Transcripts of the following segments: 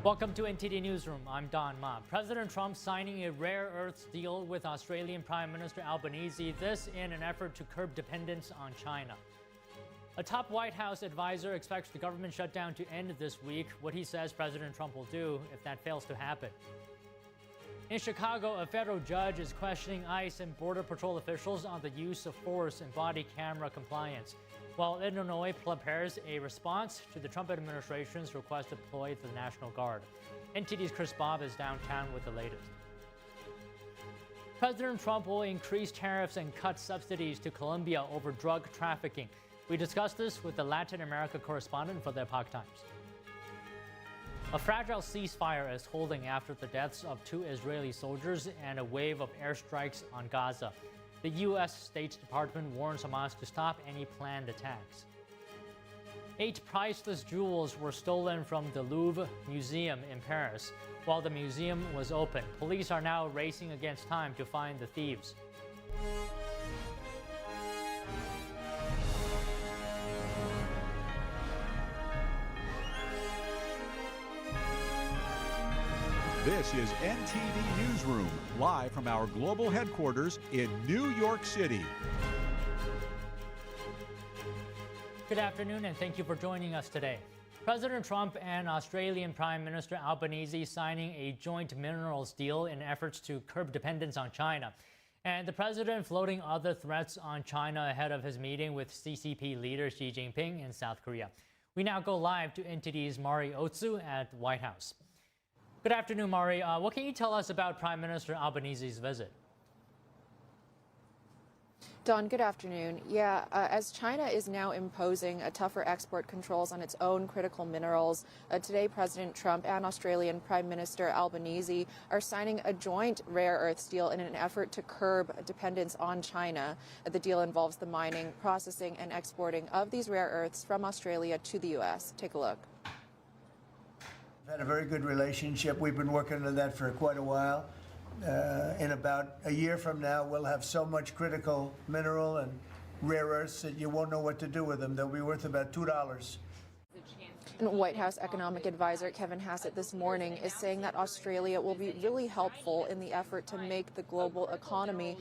Welcome to NTD Newsroom. I'm Don Ma. President Trump signing a rare earths deal with Australian Prime Minister Albanese, this in an effort to curb dependence on China. A top White House advisor expects the government shutdown to end this week, what he says President Trump will do if that fails to happen. In Chicago, a federal judge is questioning ICE and Border Patrol officials on the use of force and body camera compliance, while Illinois prepares a response to the Trump administration's request to deploy the National Guard. NTD's Chris Bob is downtown with the latest. President Trump will increase tariffs and cut subsidies to Colombia over drug trafficking. We discussed this with the Latin America correspondent for the Epoch Times. A fragile ceasefire is holding after the deaths of 2 Israeli soldiers and a wave of airstrikes on Gaza. The U.S. State Department warns Hamas to stop any planned attacks. 8 priceless jewels were stolen from the Louvre Museum in Paris. While the museum was open, police are now racing against time to find the thieves. This is NTD Newsroom, live from our global headquarters in New York City. Good afternoon, and thank you for joining us today. President Trump and Australian Prime Minister Albanese signing a joint minerals deal in efforts to curb dependence on China. And the president floating other threats on China ahead of his meeting with CCP leader Xi Jinping in South Korea. We now go live to NTD's Mari Otsu at the White House. Good afternoon, Mari. What can you tell us about Prime Minister Albanese's visit? Don, good afternoon. As China is now imposing tougher export controls on its own critical minerals, today President Trump and Australian Prime Minister Albanese are signing a joint rare earths deal in an effort to curb dependence on China. The deal involves the mining, processing, and exporting of these rare earths from Australia to the U.S. Take a look. We've had a very good relationship. We've been working on that for quite a while. In about a year from now, we'll have so much critical mineral and rare earths that you won't know what to do with them. They'll be worth about $2. And White House economic advisor Kevin Hassett this morning is saying that Australia will be really helpful in the effort to make the global economy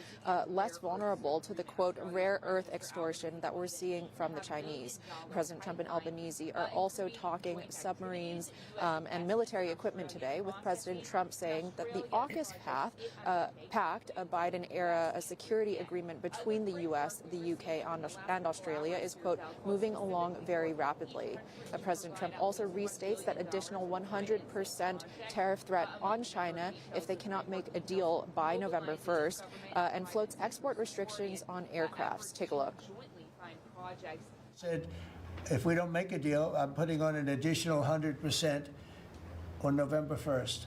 less vulnerable to the, quote, rare earth extortion that we're seeing from the Chinese. President Trump and Albanese are also talking submarines and military equipment today, with President Trump saying that the AUKUS pact, a Biden-era security agreement between the U.S., the U.K., and Australia, is, quote, moving along very rapidly. President Trump also restates that additional 100% tariff threat on China if they cannot make a deal by November 1st, and floats export restrictions on aircrafts. Take a look. Said, if we don't make a deal, I'm putting on an additional 100% on November 1st.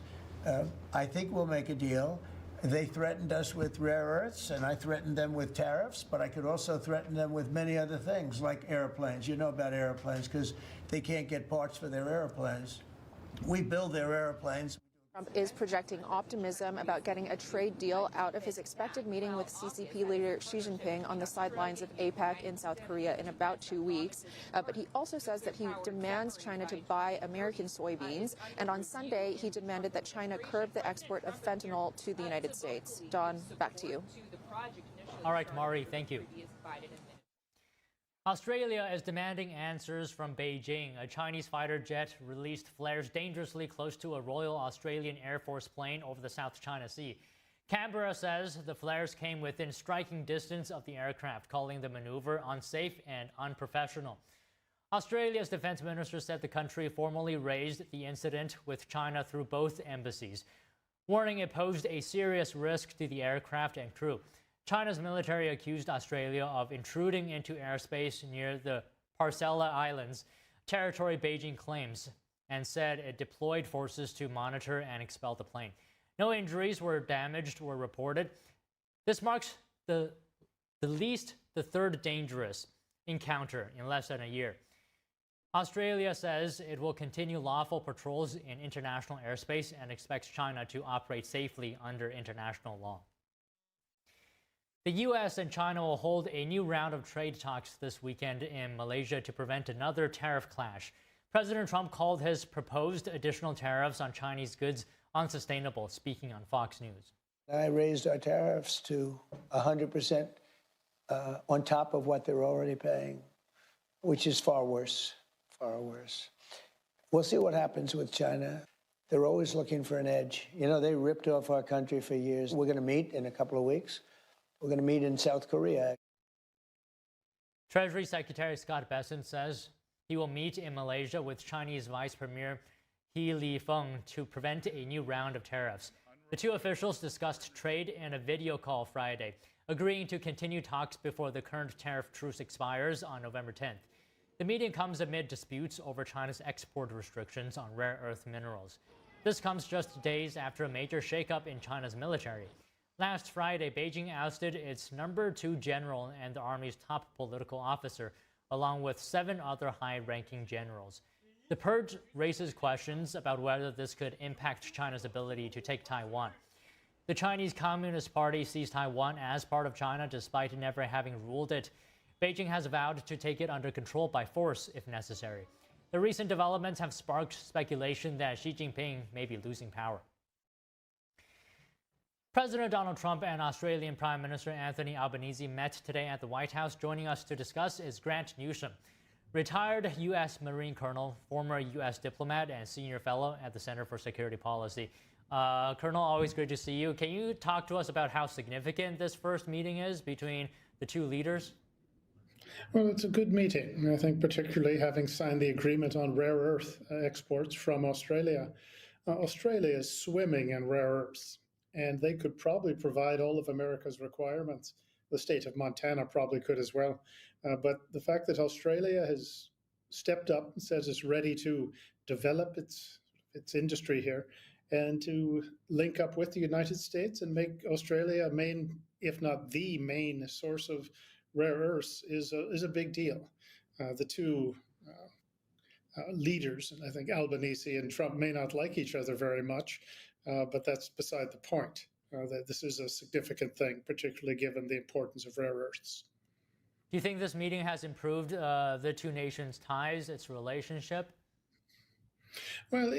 I think we'll make a deal. They threatened us with rare earths, and I threatened them with tariffs, but I could also threaten them with many other things, like airplanes. You know about airplanes, because they can't get parts for their airplanes. We build their airplanes. Trump is projecting optimism about getting a trade deal out of his expected meeting with CCP leader Xi Jinping on the sidelines of APEC in South Korea in about 2 weeks. But he also says that he demands China to buy American soybeans. And on Sunday, he demanded that China curb the export of fentanyl to the United States. Don, back to you. All right, Mari, thank you. Australia is demanding answers from Beijing. A Chinese fighter jet released flares dangerously close to a Royal Australian Air Force plane over the South China Sea. Canberra says the flares came within striking distance of the aircraft, calling the maneuver unsafe and unprofessional. Australia's defense minister said the country formally raised the incident with China through both embassies, warning it posed a serious risk to the aircraft and crew. China's military accused Australia of intruding into airspace near the Parcella Islands, territory Beijing claims, and said it deployed forces to monitor and expel the plane. No injuries were damaged or reported. This marks the third dangerous encounter in less than a year. Australia says it will continue lawful patrols in international airspace and expects China to operate safely under international law. The U.S. and China will hold a new round of trade talks this weekend in Malaysia to prevent another tariff clash. President Trump called his proposed additional tariffs on Chinese goods unsustainable, speaking on Fox News. I raised our tariffs to 100% on top of what they're already paying, which is far worse, far worse. We'll see what happens with China. They're always looking for an edge. You know, they ripped off our country for years. We're going to meet in a couple of weeks. We're going to meet in South Korea. Treasury Secretary Scott Bessent says he will meet in Malaysia with Chinese Vice Premier He Lifeng to prevent a new round of tariffs. The two officials discussed trade in a video call Friday, agreeing to continue talks before the current tariff truce expires on November 10th. The meeting comes amid disputes over China's export restrictions on rare earth minerals. This comes just days after a major shakeup in China's military. Last Friday, Beijing ousted its number 2 general and the army's top political officer, along with 7 other high-ranking generals. The purge raises questions about whether this could impact China's ability to take Taiwan. The Chinese Communist Party sees Taiwan as part of China despite never having ruled it. Beijing has vowed to take it under control by force if necessary. The recent developments have sparked speculation that Xi Jinping may be losing power. President Donald Trump and Australian Prime Minister Anthony Albanese met today at the White House. Joining us to discuss is Grant Newsroom, retired U.S. Marine Colonel, former U.S. diplomat, and senior fellow at the Center for Security Policy. Colonel, always great to see you. Can you talk to us about how significant this first meeting is between the two leaders? Well, it's a good meeting. I think particularly having signed the agreement on rare earth exports from Australia. Australia is swimming in rare earths, and they could probably provide all of America's requirements. The state of Montana probably could as well. But the fact that Australia has stepped up and says it's ready to develop its industry here and to link up with the United States and make Australia a main, if not the main source of rare earths is a big deal. The two leaders, and I think Albanese and Trump may not like each other very much, but that's beside the point. That this is a significant thing, particularly given the importance of rare earths. Do you think this meeting has improved the two nations' ties, its relationship? Well,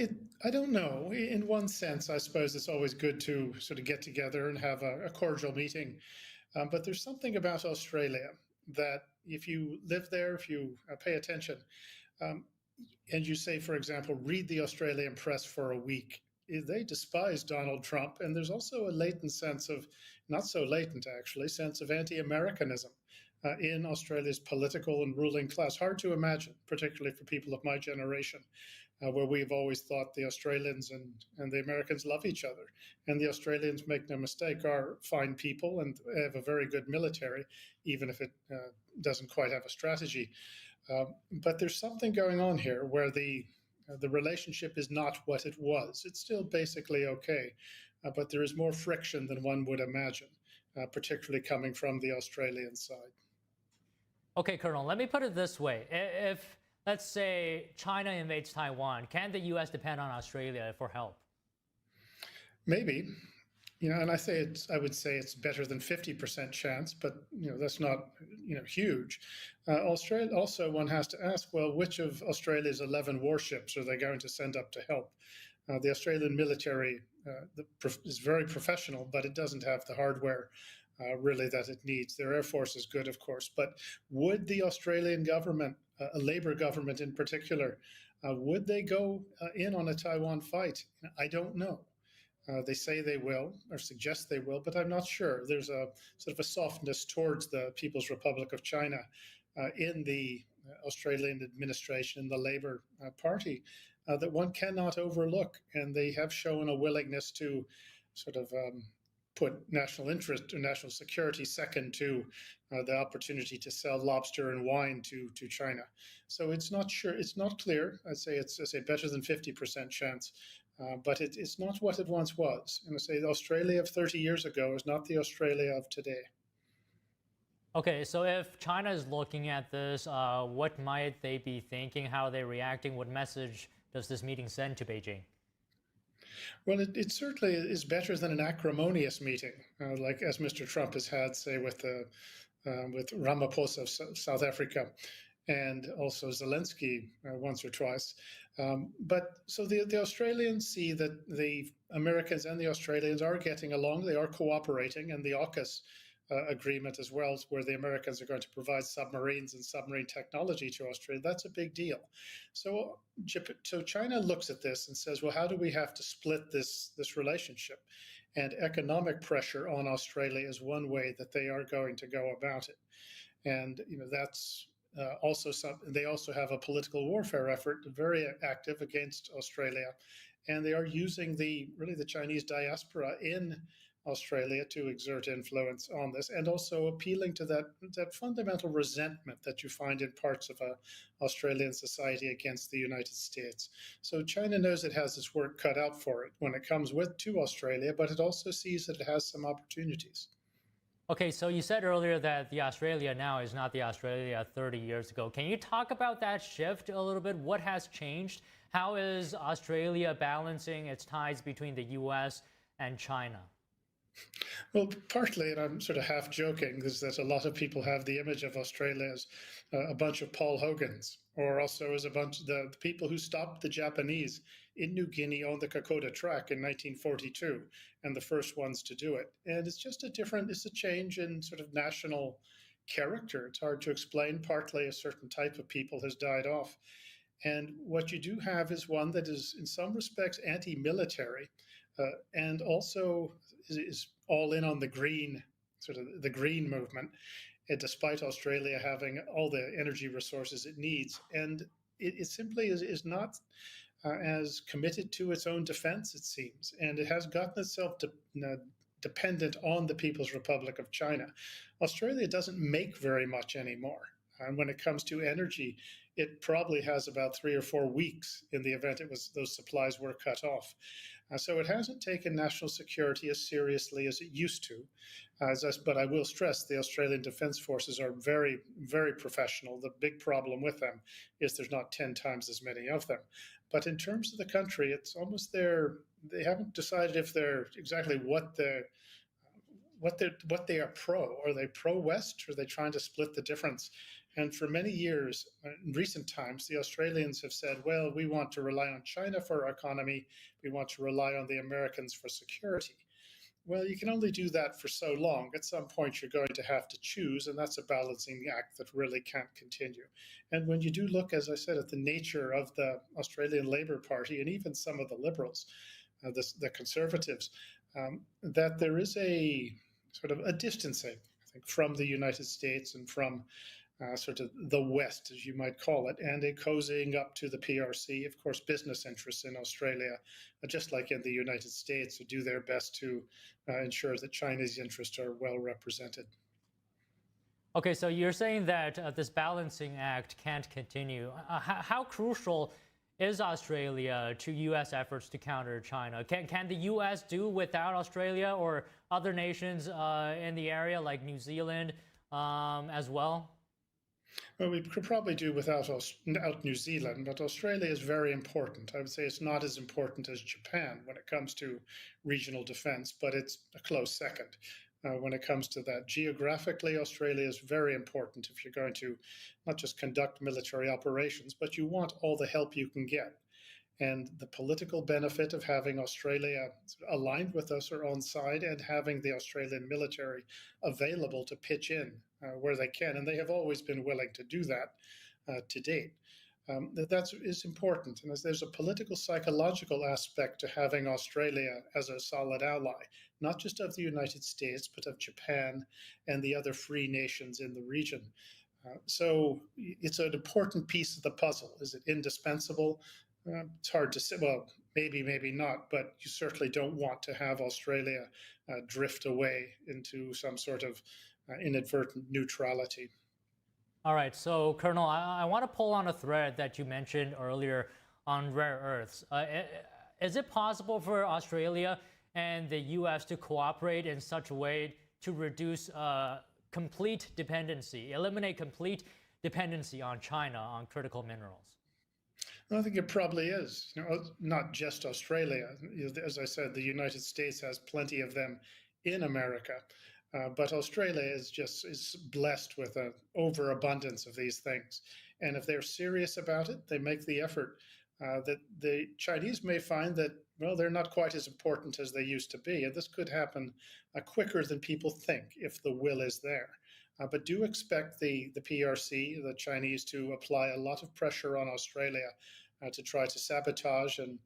I don't know. In one sense, I suppose it's always good to sort of get together and have a cordial meeting. But there's something about Australia that if you live there, if you pay attention, and you say, for example, read the Australian press for a week, they despise Donald Trump. And there's also a latent sense of, not so latent actually, sense of anti-Americanism in Australia's political and ruling class. Hard to imagine, particularly for people of my generation, where we've always thought the Australians and the Americans love each other. And the Australians, make no mistake, are fine people and have a very good military, even if it doesn't quite have a strategy. But there's something going on here where the relationship is not what it was. It's still basically okay, but there is more friction than one would imagine, particularly coming from the Australian side. Okay, Colonel, let me put it this way. If, let's say, China invades Taiwan, can the U.S. depend on Australia for help? Maybe. And I would say it's better than 50% chance, but that's not huge. Australia also, one has to ask, well, which of Australia's 11 warships are they going to send up to help? The Australian military is very professional, but it doesn't have the hardware really that it needs. Their air force is good, of course, but would the Australian government, a Labour government in particular, would they go in on a Taiwan fight? I don't know. They say they will, or suggest they will, but I'm not sure. There's a sort of a softness towards the People's Republic of China in the Australian administration, in the Labour Party, that one cannot overlook. And they have shown a willingness to sort of put national interest or national security second to the opportunity to sell lobster and wine to China. So it's not sure, it's not clear. I'd say it's better than 50% chance. But it's not what it once was. And I say the Australia of 30 years ago is not the Australia of today. Okay, so if China is looking at this, what might they be thinking? How are they reacting? What message does this meeting send to Beijing? Well, it certainly is better than an acrimonious meeting, like as Mr. Trump has had, say, with Ramaphosa of South Africa. and also Zelensky once or twice. But so the Australians see that the Americans and the Australians are getting along, they are cooperating, and the AUKUS agreement as well, where the Americans are going to provide submarines and submarine technology to Australia, that's a big deal. So China looks at this and says, well, how do we have to split this relationship? And economic pressure on Australia is one way that they are going to go about it. And that's also they also have a political warfare effort, very active against Australia, and they are using the Chinese diaspora in Australia to exert influence on this, and also appealing to that fundamental resentment that you find in parts of Australian society against the United States. So China knows it has its work cut out for it when it comes to Australia, but it also sees that it has some opportunities. Okay, so you said earlier that the Australia now is not the Australia 30 years ago. Can you talk about that shift a little bit? What has changed? How is Australia balancing its ties between the U.S. and China? Well, partly, and I'm sort of half joking, is that a lot of people have the image of Australia as a bunch of Paul Hogans, or also as a bunch of the people who stopped the Japanese in New Guinea on the Kokoda Track in 1942, and the first ones to do it. And it's just it's a change in sort of national character. It's hard to explain. Partly a certain type of people has died off. And what you do have is one that is in some respects anti-military, and also is all in on the green, sort of the green movement, despite Australia having all the energy resources it needs. And it simply is not as committed to its own defense, it seems. And it has gotten itself dependent on the People's Republic of China. Australia doesn't make very much anymore. And when it comes to energy, it probably has about 3 or 4 weeks in the event those supplies were cut off. So it hasn't taken national security as seriously as it used to. But I will stress the Australian Defence Forces are very, very professional. The big problem with them is there's not 10 times as many of them. But in terms of the country, it's almost they haven't decided if they're exactly what they are pro. Are they pro-West, or are they trying to split the difference? And for many years, in recent times, the Australians have said, well, we want to rely on China for our economy. We want to rely on the Americans for security. Well, you can only do that for so long. At some point, you're going to have to choose, and that's a balancing act that really can't continue. And when you do look, as I said, at the nature of the Australian Labor Party and even some of the Liberals, the Conservatives, that there is a sort of a distancing, I think, from the United States and from sort of the West, as you might call it, and a cozying up to the PRC. Of course, business interests in Australia, just like in the United States, do their best to ensure that China's interests are well represented. Okay, so you're saying that this balancing act can't continue. How crucial is Australia to U.S. efforts to counter China? Can the U.S. do without Australia or other nations in the area like New Zealand as well? Well, we could probably do without New Zealand, but Australia is very important. I would say it's not as important as Japan when it comes to regional defense, but it's a close second when it comes to that. Geographically, Australia is very important if you're going to not just conduct military operations, but you want all the help you can get. And the political benefit of having Australia aligned with us or on side, and having the Australian military available to pitch in where they can, and they have always been willing to do that to date. That is important. And as there's a political, psychological aspect to having Australia as a solid ally, not just of the United States, but of Japan and the other free nations in the region. So it's an important piece of the puzzle. Is it indispensable? It's hard to say. Well, maybe, maybe not, but you certainly don't want to have Australia drift away into some sort of inadvertent neutrality. All right, so Colonel, I want to pull on a thread that you mentioned earlier on rare earths. Is it possible for Australia and the U.S. to cooperate in such a way to reduce complete dependency, eliminate complete dependency on China on critical minerals? I think it probably is. Not just Australia. As I said, the United States has plenty of them in America. But Australia is blessed with an overabundance of these things. And if they're serious about it, they make the effort. That the Chinese may find that, well, they're not quite as important as they used to be. And this could happen quicker than people think if the will is there. But do expect the PRC, the Chinese, to apply a lot of pressure on Australia to try to sabotage and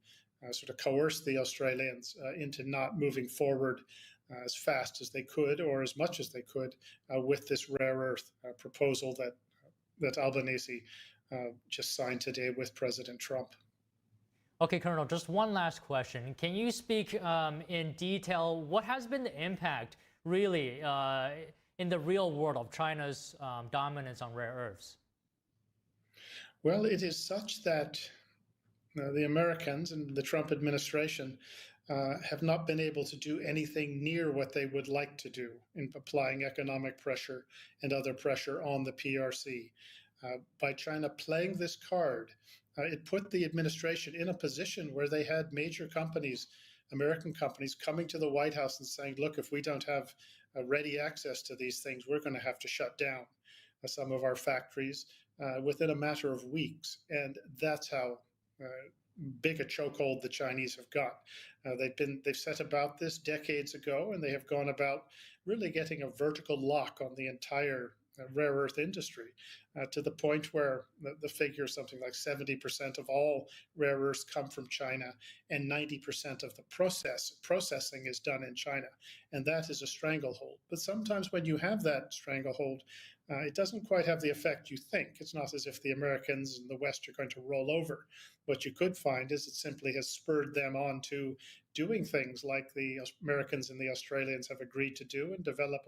sort of coerce the Australians into not moving forward as fast as they could or as much as they could with this rare earth proposal that Albanese just signed today with President Trump. Okay, Colonel, just one last question. Can you speak in detail what has been the impact, really, in the real world of China's dominance on rare earths? Well, it is such that the Americans and the Trump administration have not been able to do anything near what they would like to do in applying economic pressure and other pressure on the PRC. By China playing this card, it put the administration in a position where they had major companies, American companies, coming to the White House and saying, look, if we don't have ready access to these things, we're going to have to shut down some of our factories within a matter of weeks. And that's how big a chokehold the Chinese have got. They've set about this decades ago, and they have gone about really getting a vertical lock on the entire rare earth industry to the point where the figure is something like 70% of all rare earths come from China, and 90% of the processing is done in China. And that is a stranglehold. But sometimes when you have that stranglehold, it doesn't quite have the effect you think. It's not as if the Americans and the West are going to roll over. What you could find is it simply has spurred them on to doing things like the Americans and the Australians have agreed to do and develop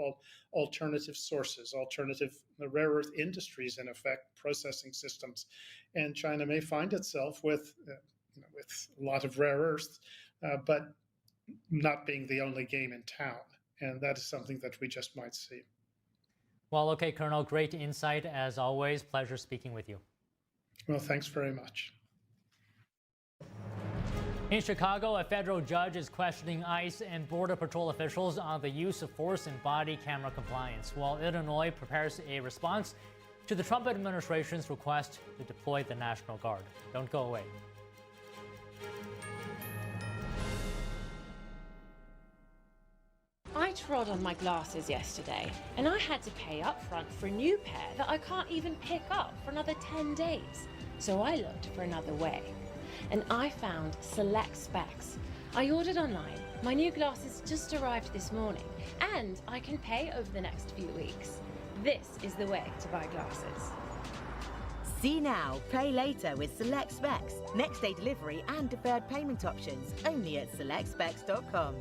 alternative sources, alternative rare earth industries, in effect, processing systems. And China may find itself with a lot of rare earths, but not being the only game in town. And that is something that we just might see. Well, okay, Colonel, great insight as always. Pleasure speaking with you. Well, thanks very much. In Chicago, a federal judge is questioning ICE and Border Patrol officials on the use of force in body camera compliance, while Illinois prepares a response to the Trump administration's request to deploy the National Guard. Don't go away. I trod on my glasses yesterday, and I had to pay up front for a new pair that I can't even pick up for another 10 days. So I looked for another way, and I found Select Specs. I ordered online. My new glasses just arrived this morning, and I can pay over the next few weeks. This is the way to buy glasses. See now, pay later with Select Specs. Next day delivery and deferred payment options only at selectspecs.com.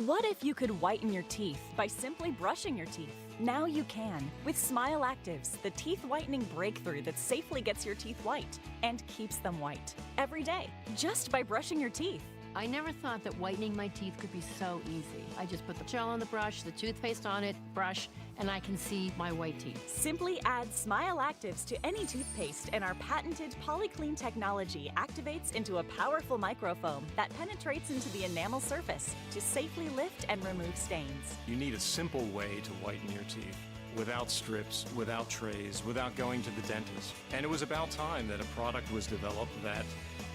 What if you could whiten your teeth by simply brushing your teeth? Now you can with Smile Actives, the teeth whitening breakthrough that safely gets your teeth white and keeps them white every day, just by brushing your teeth. I never thought that whitening my teeth could be so easy. I just put the gel on the brush, the toothpaste on it, brush, and I can see my white teeth. Simply add Smile Actives to any toothpaste, and our patented PolyClean technology activates into a powerful microfoam that penetrates into the enamel surface to safely lift and remove stains. You need a simple way to whiten your teeth, without strips, without trays, without going to the dentist. And it was about time that a product was developed that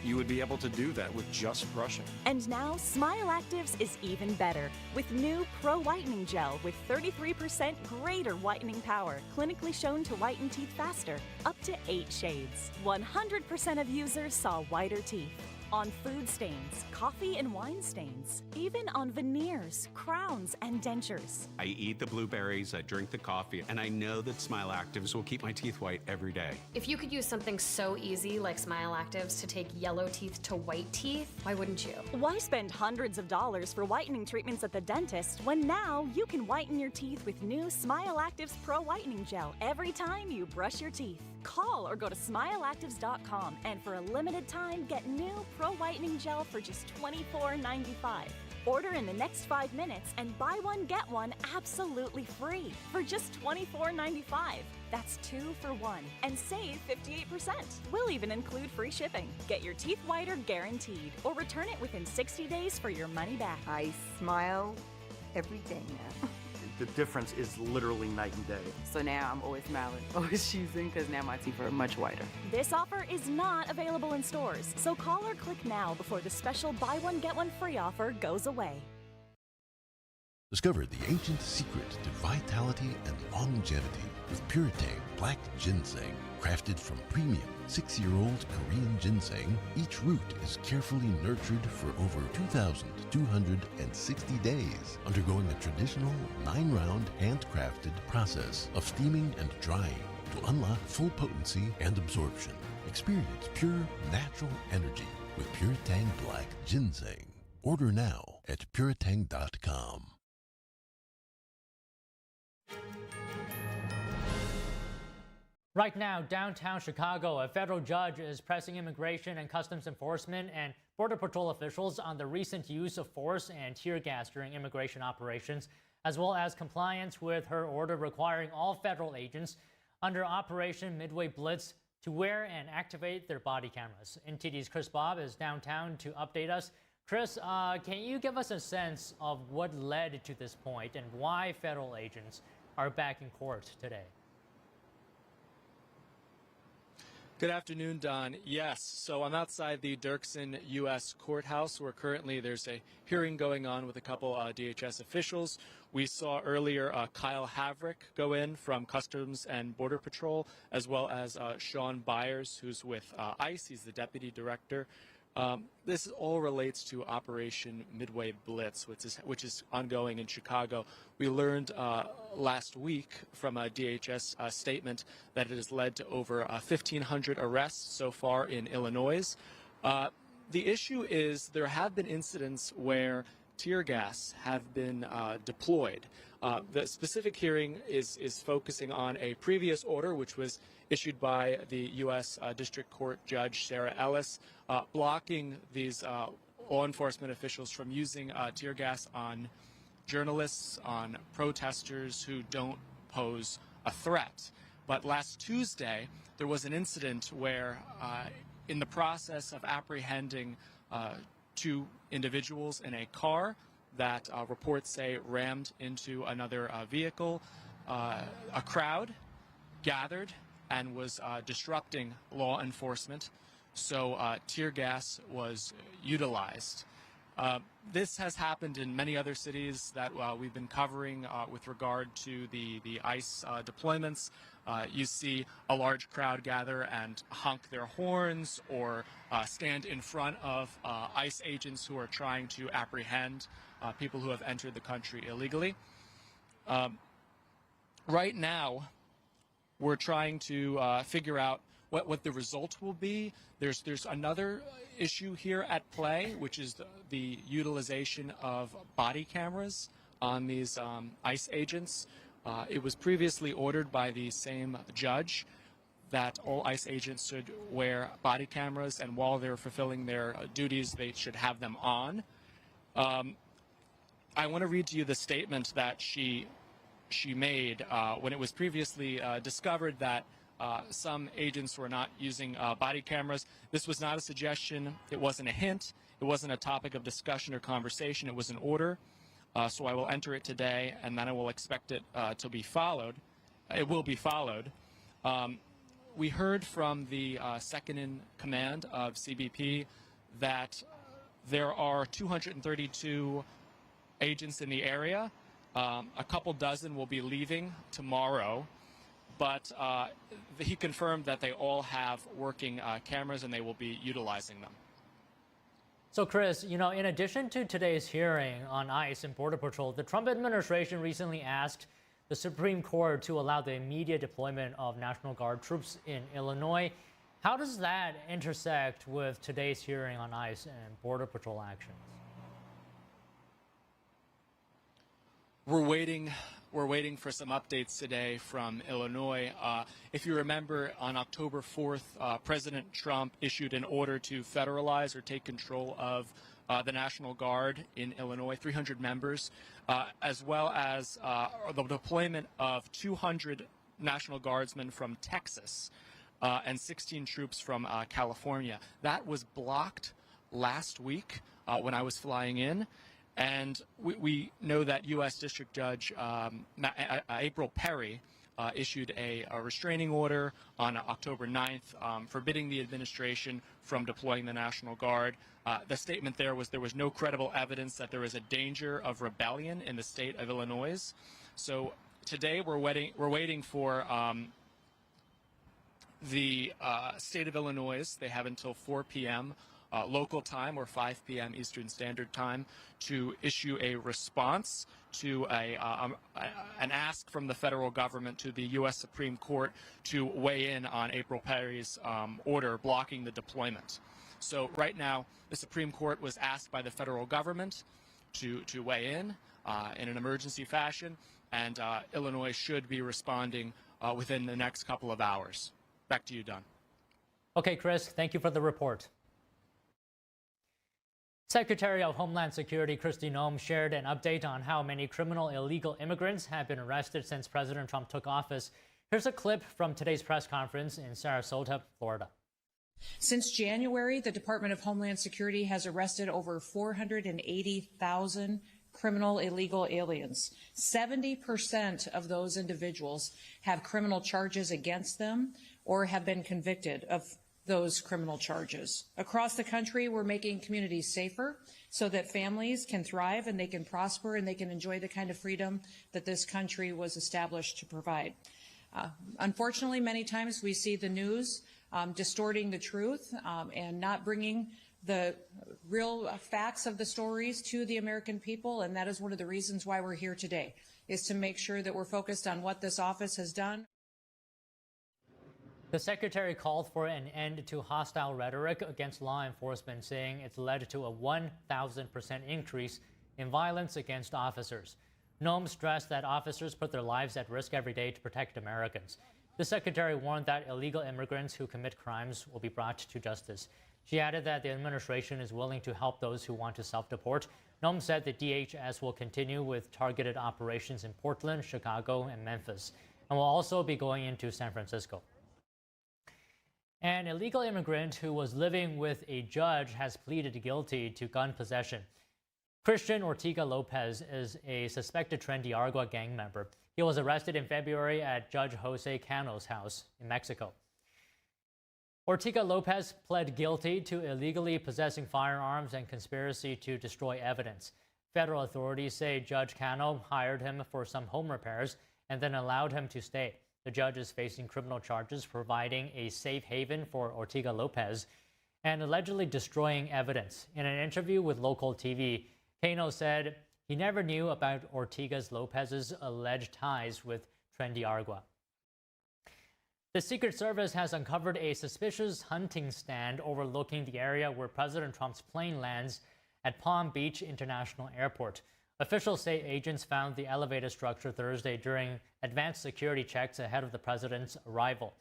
you would be able to do that with just brushing. And now, Smile Actives is even better with new Pro Whitening Gel with 33% greater whitening power, clinically shown to whiten teeth faster, up to 8 shades. 100% of users saw whiter teeth. On food stains, coffee and wine stains, even on veneers, crowns, and dentures. I eat the blueberries, I drink the coffee, and I know that Smile Actives will keep my teeth white every day. If you could use something so easy like Smile Actives to take yellow teeth to white teeth, why wouldn't you? Why spend hundreds of dollars for whitening treatments at the dentist when now you can whiten your teeth with new Smile Actives Pro Whitening Gel every time you brush your teeth? Call or go to smileactives.com and for a limited time get new Pro Whitening Gel for just $24.95. Order in the next 5 minutes and buy one get one absolutely free for just $24.95. That's 2 for 1 and save 58%. We'll even include free shipping. Get your teeth whiter guaranteed or return it within 60 days for your money back. I smile every day now. the difference is literally night and day. So now I'm always smiling, always choosing, because now my teeth are much whiter. This offer is not available in stores, so call or click now before the special buy one get one free offer goes away. Discover the ancient secret to vitality and longevity with Puretang Black Ginseng. Crafted from premium 6-year-old Korean ginseng, each root is carefully nurtured for over 2,260 days, undergoing a traditional 9-round handcrafted process of steaming and drying to unlock full potency and absorption. Experience pure natural energy with Puretang Black Ginseng. Order now at puretang.com. Right now, downtown Chicago, a federal judge is pressing immigration and customs enforcement and Border Patrol officials on the recent use of force and tear gas during immigration operations, as well as compliance with her order requiring all federal agents under Operation Midway Blitz to wear and activate their body cameras. NTD's Chris Bob is downtown to update us. Chris, can you give us a sense of what led to this point and why federal agents are back in court today? Good afternoon, Don. Yes, so I'm outside the Dirksen U.S. Courthouse where currently there's a hearing going on with a couple DHS officials. We saw earlier Kyle Havrick go in from Customs and Border Patrol, as well as Sean Byers, who's with ICE. He's the deputy director. This all relates to Operation Midway Blitz, which is ongoing in Chicago. We learned last week from a DHS statement that it has led to over 1,500 arrests so far in Illinois. The issue is there have been incidents where tear gas have been deployed. The specific hearing is focusing on a previous order, which was issued by the U.S. District Court Judge Sarah Ellis, blocking these law enforcement officials from using tear gas on journalists, on protesters who don't pose a threat. But last Tuesday, there was an incident where, in the process of apprehending 2 individuals in a car that reports say rammed into another vehicle, a crowd gathered and was disrupting law enforcement, so tear gas was utilized. This has happened in many other cities that we've been covering with regard to the ICE deployments. You see a large crowd gather and honk their horns or stand in front of ICE agents who are trying to apprehend people who have entered the country illegally. Right now, we're trying to figure out what the result will be. There's another issue here at play, which is the utilization of body cameras on these ICE agents. It was previously ordered by the same judge that all ICE agents should wear body cameras, and while they're fulfilling their duties, they should have them on. I want to read to you the statement that she made when it was previously discovered that some agents were not using body cameras. This was not a suggestion. It wasn't a hint. It wasn't a topic of discussion or conversation. It was an order. So I will enter it today, and then I will expect it to be followed. It will be followed. We heard from the second in command of CBP that there are 232 agents in the area. A couple dozen will be leaving tomorrow, but he confirmed that they all have working cameras and they will be utilizing them. So, Chris, in addition to today's hearing on ICE and Border Patrol, the Trump administration recently asked the Supreme Court to allow the immediate deployment of National Guard troops in Illinois. How does that intersect with today's hearing on ICE and Border Patrol actions? We're waiting for some updates today from Illinois. If you remember, on October 4th, President Trump issued an order to federalize or take control of the National Guard in Illinois, 300 members, as well as the deployment of 200 National Guardsmen from Texas and 16 troops from California. That was blocked last week when I was flying in. And we know that U.S. District Judge April Perry issued a restraining order on October 9th forbidding the administration from deploying the National Guard. The statement there was no credible evidence that there is a danger of rebellion in the state of Illinois. So today we're waiting for the state of Illinois. They have until 4 p.m. Local time or 5 p.m. Eastern Standard Time to issue a response to an ask from the federal government to the U.S. Supreme Court to weigh in on April Perry's order blocking the deployment. So right now, the Supreme Court was asked by the federal government to weigh in an emergency fashion, and Illinois should be responding within the next couple of hours. Back to you, Don. Okay, Chris, thank you for the report. Secretary of Homeland Security Kristi Noem shared an update on how many criminal illegal immigrants have been arrested since President Trump took office. Here's a clip from today's press conference in Sarasota, Florida. Since January, the Department of Homeland Security has arrested over 480,000 criminal illegal aliens. 70% of those individuals have criminal charges against them or have been convicted of those criminal charges. Across the country, we're making communities safer so that families can thrive and they can prosper and they can enjoy the kind of freedom that this country was established to provide. Unfortunately, many times we see the news distorting the truth and not bringing the real facts of the stories to the American people, and that is one of the reasons why we're here today, is to make sure that we're focused on what this office has done. The secretary called for an end to hostile rhetoric against law enforcement, saying it's led to a 1,000% increase in violence against officers. Noem stressed that officers put their lives at risk every day to protect Americans. The secretary warned that illegal immigrants who commit crimes will be brought to justice. She added that the administration is willing to help those who want to self-deport. Noem said the DHS will continue with targeted operations in Portland, Chicago, and Memphis, and will also be going into San Francisco. An illegal immigrant who was living with a judge has pleaded guilty to gun possession. Christian Ortega Lopez is a suspected Trendy Argua gang member. He was arrested in February at Judge Jose Cano's house in Mexico. Ortega Lopez pled guilty to illegally possessing firearms and conspiracy to destroy evidence. Federal authorities say Judge Cano hired him for some home repairs and then allowed him to stay. The judge is facing criminal charges for providing a safe haven for Ortega Lopez and allegedly destroying evidence. In an interview with local TV, Cano said he never knew about Ortega Lopez's alleged ties with Trendy Argua. The Secret Service has uncovered a suspicious hunting stand overlooking the area where President Trump's plane lands at Palm Beach International Airport. Officials say agents found the elevated structure Thursday during advanced security checks ahead of the president's arrival.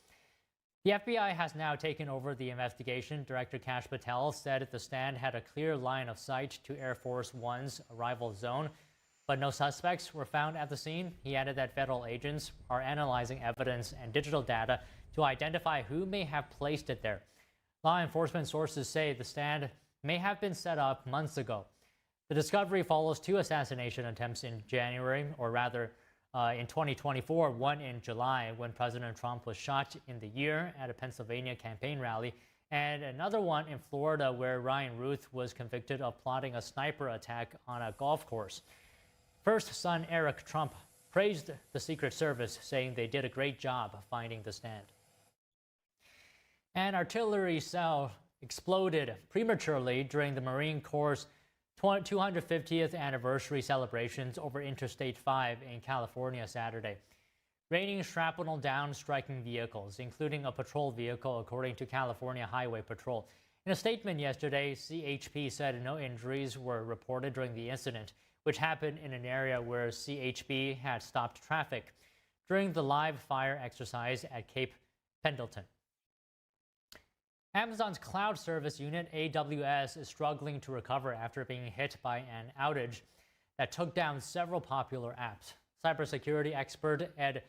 The FBI has now taken over the investigation. Director Kash Patel said the stand had a clear line of sight to Air Force One's arrival zone, but no suspects were found at the scene. He added that federal agents are analyzing evidence and digital data to identify who may have placed it there. Law enforcement sources say the stand may have been set up months ago. The discovery follows two assassination attempts in January, or rather in 2024, one in July when President Trump was shot in the ear at a Pennsylvania campaign rally, and another one in Florida where Ryan Ruth was convicted of plotting a sniper attack on a golf course. First son Eric Trump praised the Secret Service, saying they did a great job finding the stand. An artillery cell exploded prematurely during the Marine Corps' 250th anniversary celebrations over Interstate 5 in California Saturday, raining shrapnel down striking vehicles, including a patrol vehicle, according to California Highway Patrol. In a statement yesterday, CHP said no injuries were reported during the incident, which happened in an area where CHP had stopped traffic during the live fire exercise at Cape Pendleton. Amazon's cloud service unit, AWS, is struggling to recover after being hit by an outage that took down several popular apps. Cybersecurity expert Ed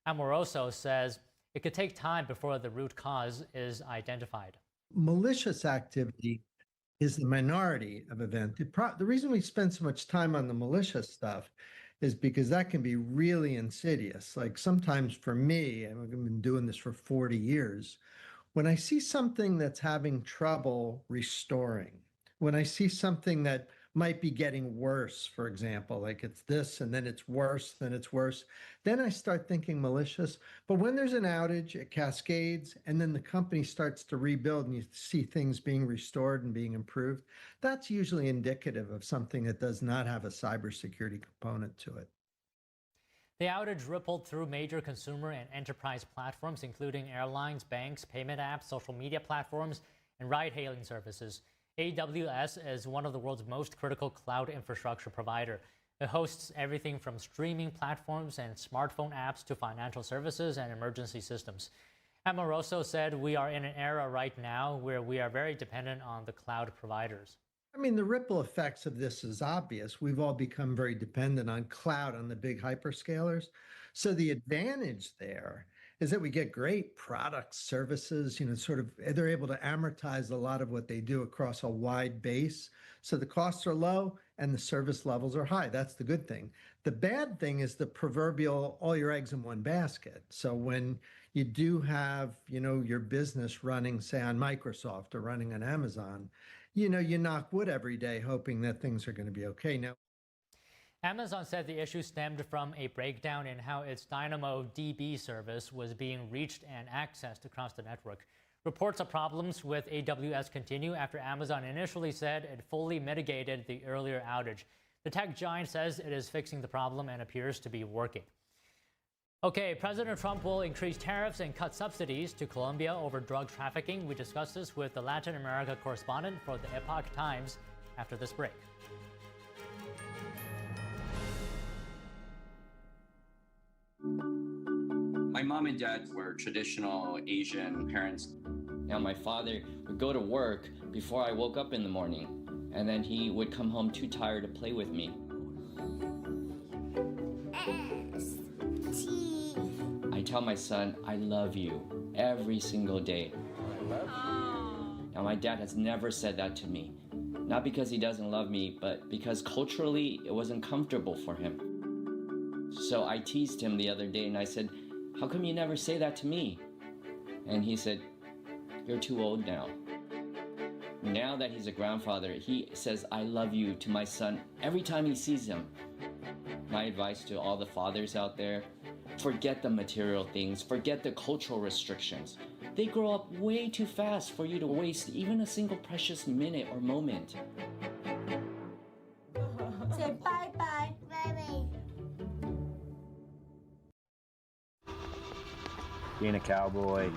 Amoroso says it could take time before the root cause is identified. Malicious activity is the minority of event. The reason we spend so much time on the malicious stuff is because that can be really insidious. Like sometimes for me, I've been doing this for 40 years, when I see something that's having trouble restoring, when I see something that might be getting worse, for example, like it's this and then it's worse, then it's worse, then I start thinking malicious. But when there's an outage, it cascades, and then the company starts to rebuild and you see things being restored and being improved, that's usually indicative of something that does not have a cybersecurity component to it. The outage rippled through major consumer and enterprise platforms, including airlines, banks, payment apps, social media platforms, and ride-hailing services. AWS is one of the world's most critical cloud infrastructure provider. It hosts everything from streaming platforms and smartphone apps to financial services and emergency systems. Amoroso said, "We are in an era right now where we are very dependent on the cloud providers." I mean, the ripple effects of this is obvious. We've all become very dependent on cloud, on the big hyperscalers. So the advantage there is that we get great products, services, they're able to amortize a lot of what they do across a wide base. So the costs are low and the service levels are high. That's the good thing. The bad thing is the proverbial all your eggs in one basket. So when you do have, your business running, say, on Microsoft or running on Amazon, you knock wood every day hoping that things are going to be okay. Now, Amazon said the issue stemmed from a breakdown in how its DynamoDB service was being reached and accessed across the network. Reports of problems with AWS continue after Amazon initially said it fully mitigated the earlier outage. The tech giant says it is fixing the problem and appears to be working. Okay, President Trump will increase tariffs and cut subsidies to Colombia over drug trafficking. We discuss this with the Latin America correspondent for the Epoch Times after this break. My mom and dad were traditional Asian parents. Now my father would go to work before I woke up in the morning, and then he would come home too tired to play with me. I tell my son, I love you every single day. Now my dad has never said that to me. Not because he doesn't love me, but because culturally it wasn't comfortable for him. So I teased him the other day and I said, how come you never say that to me? And he said, you're too old now. Now that he's a grandfather, he says, I love you to my son every time he sees him. My advice to all the fathers out there, forget the material things, forget the cultural restrictions. They grow up way too fast for you to waste even a single precious minute or moment. Say bye-bye. Bye-bye. Being a cowboy,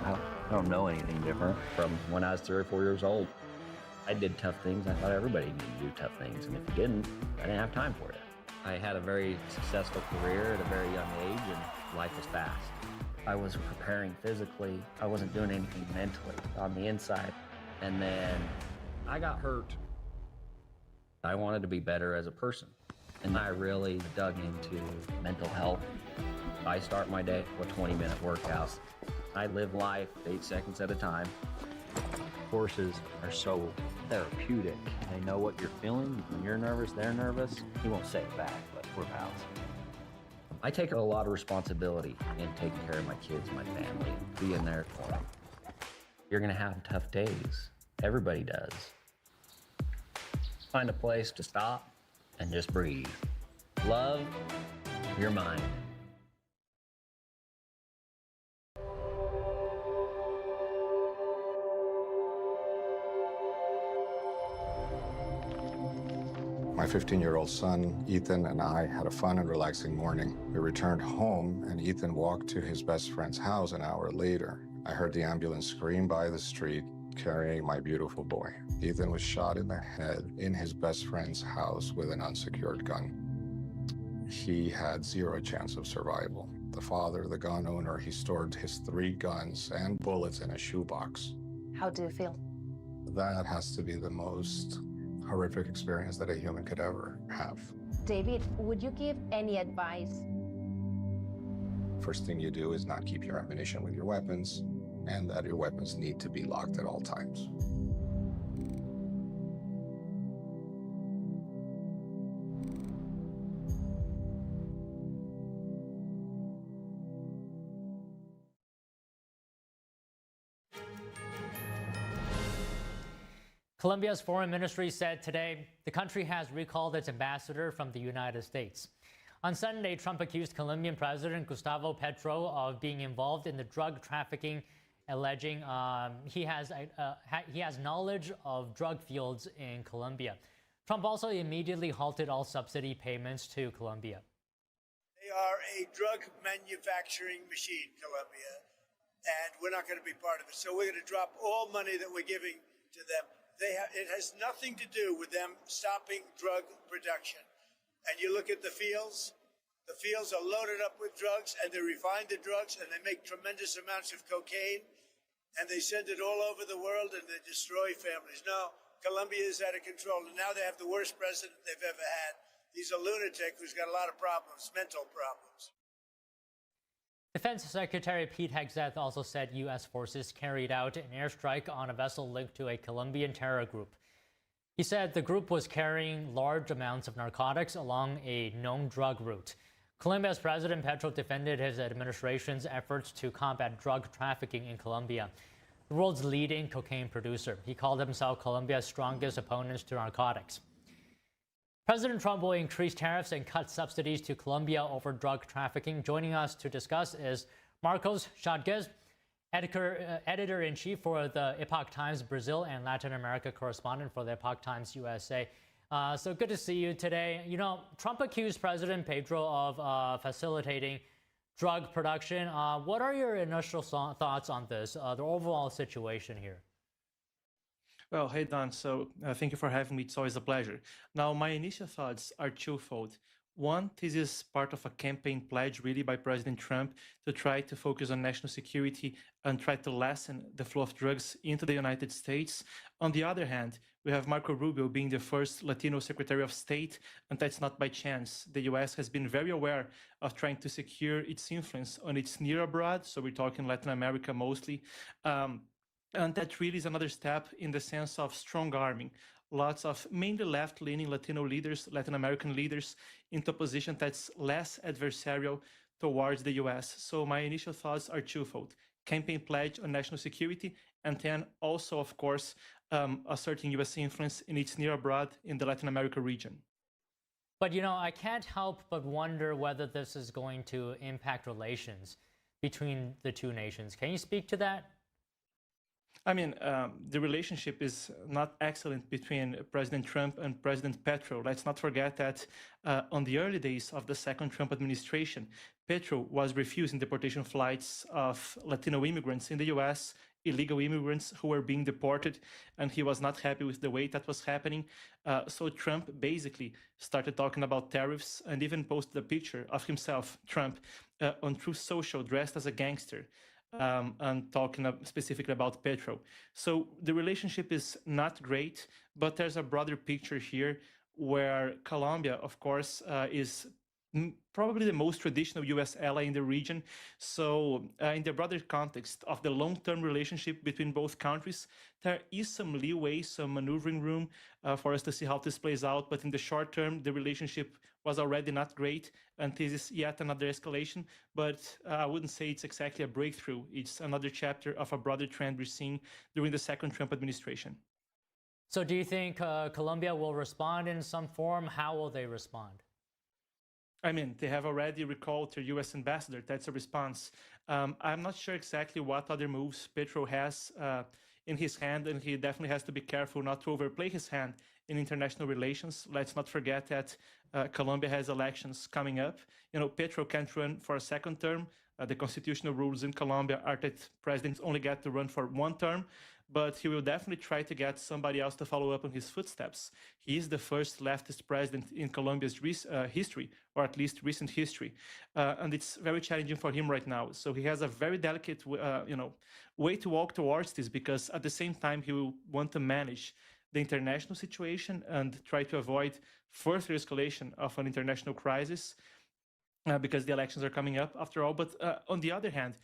I don't know anything different from when I was 3 or 4 years old. I did tough things. I thought everybody needed to do tough things, and if you didn't, I didn't have time for it. I had a very successful career at a very young age, and life was fast. I was preparing physically. I wasn't doing anything mentally on the inside. And then I got hurt. I wanted to be better as a person, and I really dug into mental health. I start my day with 20-minute workouts. I live life 8 seconds at a time. Horses are so therapeutic. They know what you're feeling. When you're nervous, they're nervous. You won't say it back, but we're pals. I take a lot of responsibility in taking care of my kids, my family, being there for them. You're gonna have tough days. Everybody does. Find a place to stop and just breathe. Love your mind. My 15-year-old son, Ethan, and I had a fun and relaxing morning. We returned home, and Ethan walked to his best friend's house an hour later. I heard the ambulance scream by the street, carrying my beautiful boy. Ethan was shot in the head in his best friend's house with an unsecured gun. He had 0 chance of survival. The father, the gun owner, he stored his 3 guns and bullets in a shoebox. How do you feel? That has to be the most horrific experience that a human could ever have. David, would you give any advice? First thing you do is not keep your ammunition with your weapons, and that your weapons need to be locked at all times. Colombia's foreign ministry said today the country has recalled its ambassador from the United States. On Sunday, Trump accused Colombian President Gustavo Petro of being involved in the drug trafficking, alleging he has knowledge of drug fields in Colombia. Trump also immediately halted all subsidy payments to Colombia. They are a drug manufacturing machine, Colombia, and we're not going to be part of it. So we're going to drop all money that we're giving to them. It has nothing to do with them stopping drug production. And you look at the fields are loaded up with drugs, and they refine the drugs, and they make tremendous amounts of cocaine, and they send it all over the world, and they destroy families. No, Colombia is out of control, and now they have the worst president they've ever had. He's a lunatic who's got a lot of problems, mental problems. Defense Secretary Pete Hegseth also said U.S. forces carried out an airstrike on a vessel linked to a Colombian terror group. He said the group was carrying large amounts of narcotics along a known drug route. Colombia's President Petro defended his administration's efforts to combat drug trafficking in Colombia, the world's leading cocaine producer. He called himself Colombia's strongest opponent to narcotics. President Trump will increase tariffs and cut subsidies to Colombia over drug trafficking. Joining us to discuss is Marcos Rodriguez, editor-in-chief for the Epoch Times Brazil and Latin America correspondent for the Epoch Times USA. So good to see you today. You know, Trump accused President Petro of facilitating drug production. What are your initial thoughts on this, the overall situation here? Well, hey, Don. So thank you for having me. It's always a pleasure. Now, my initial thoughts are twofold. One, this is part of a campaign pledge really by President Trump to try to focus on national security and try to lessen the flow of drugs into the United States. On the other hand, we have Marco Rubio being the first Latino Secretary of State, and that's not by chance. The US has been very aware of trying to secure its influence on its near abroad, so we're talking Latin America mostly. And that really is another step in the sense of strong arming lots of mainly left-leaning Latino leaders, Latin American leaders, into a position that's less adversarial towards the US. So my initial thoughts are twofold: campaign pledge on national security, and then also, of course, asserting US influence in its near abroad in the Latin America region. But, you know, I can't help but wonder whether this is going to impact relations between the two nations. Can you speak to that? I mean, the relationship is not excellent between President Trump and President Petro. Let's not forget that on the early days of the second Trump administration, Petro was refusing deportation flights of Latino immigrants in the US, illegal immigrants who were being deported, and he was not happy with the way that was happening. So Trump basically started talking about tariffs and even posted a picture of himself, Trump, on Truth Social dressed as a gangster. And talking specifically about Petro. So the relationship is not great, but there's a broader picture here where Colombia, of course, is probably the most traditional US ally in the region. So in the broader context of the long-term relationship between both countries, there is some leeway, some maneuvering room for us to see how this plays out. But in the short term, the relationship was already not great, and this is yet another escalation, but I wouldn't say it's exactly a breakthrough. It's another chapter of a broader trend we're seeing during the second Trump administration. So do you think Colombia will respond in some form? How will they respond? I mean, they have already recalled their US ambassador. That's a response. I'm not sure exactly what other moves Petro has in his hand, and he definitely has to be careful not to overplay his hand in international relations. Let's not forget that Colombia has elections coming up. You know, Petro can't run for a second term. The constitutional rules in Colombia are that presidents only get to run for one term, but he will definitely try to get somebody else to follow up on his footsteps. He is the first leftist president in Colombia's history, or at least recent history, and it's very challenging for him right now. So he has a very delicate, way to walk towards this, because at the same time he will want to manage the international situation and try to avoid further escalation of an international crisis, because the elections are coming up after all. But on the other hand,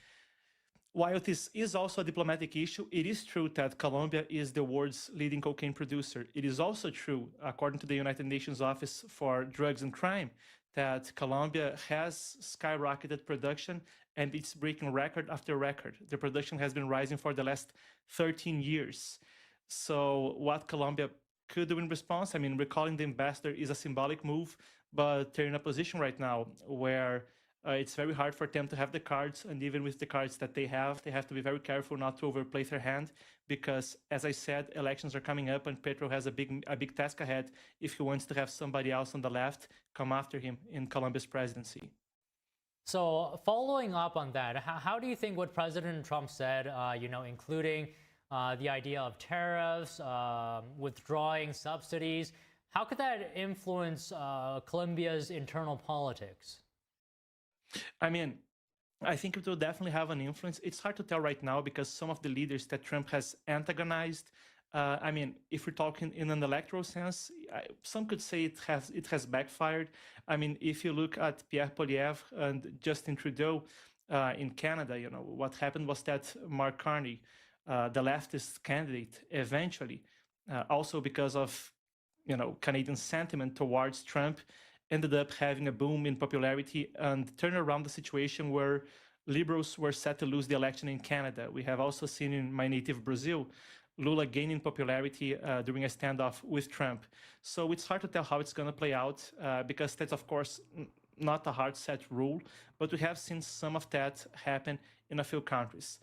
while this is also a diplomatic issue, it is true that Colombia is the world's leading cocaine producer. It is also true, according to the United Nations Office for Drugs and Crime, that Colombia has skyrocketed production and it's breaking record after record. The production has been rising for the last 13 years. So what Colombia could do in response, I mean, recalling the ambassador is a symbolic move, but they're in a position right now where it's very hard for them to have the cards, and even with the cards that they have to be very careful not to overplay their hand, because, as I said, elections are coming up, and Petro has a big task ahead if he wants to have somebody else on the left come after him in Colombia's presidency. So, following up on that, how do you think what President Trump said, including the idea of tariffs, withdrawing subsidies, how could that influence Colombia's internal politics? I mean, I think it will definitely have an influence. It's hard to tell right now because some of the leaders that Trump has antagonized, I mean, if we're talking in an electoral sense, some could say it has backfired. I mean, if you look at Pierre Poilievre and Justin Trudeau in Canada, what happened was that Mark Carney, the leftist candidate, eventually, also because of Canadian sentiment towards Trump, ended up having a boom in popularity and turned around the situation where liberals were set to lose the election in Canada. We have also seen in my native Brazil, Lula gaining popularity during a standoff with Trump. So it's hard to tell how it's going to play out because that's, of course, not a hard set rule, but we have seen some of that happen in a few countries.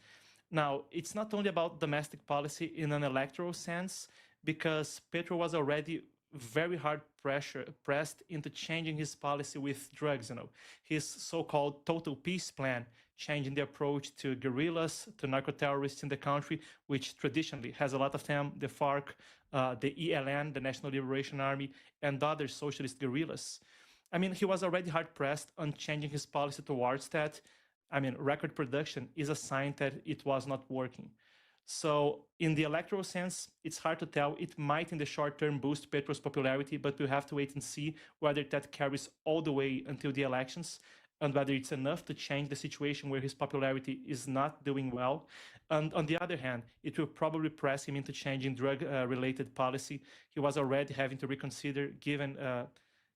Now, it's not only about domestic policy in an electoral sense, because Petro was already very hard pressed into changing his policy with drugs. His so-called total peace plan, changing the approach to guerrillas, to narco-terrorists in the country, which traditionally has a lot of them, the FARC, the ELN, the National Liberation Army, and other socialist guerrillas. I mean, he was already hard pressed on changing his policy towards that. I mean, record production is a sign that it was not working. So in the electoral sense, it's hard to tell. It might in the short term boost Petro's popularity, but we'll have to wait and see whether that carries all the way until the elections and whether it's enough to change the situation where his popularity is not doing well. And on the other hand, it will probably press him into changing drug-related policy. He was already having to reconsider given,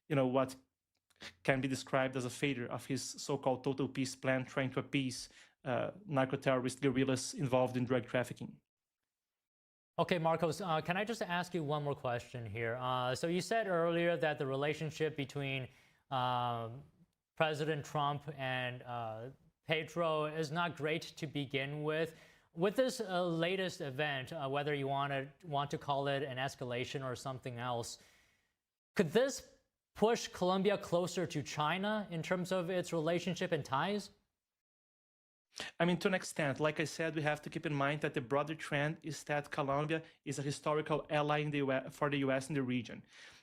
what can be described as a failure of his so-called total peace plan, trying to appease narco-terrorist guerrillas involved in drug trafficking. Okay, Marcos, can I just ask you one more question here? So you said earlier that the relationship between President Trump and Petro is not great to begin with. With this latest event, whether you want to call it an escalation or something else, could this push Colombia closer to China in terms of its relationship and ties? I mean, to an extent, like I said, we have to keep in mind that the broader trend is that Colombia is a historical ally in the for the US in the region.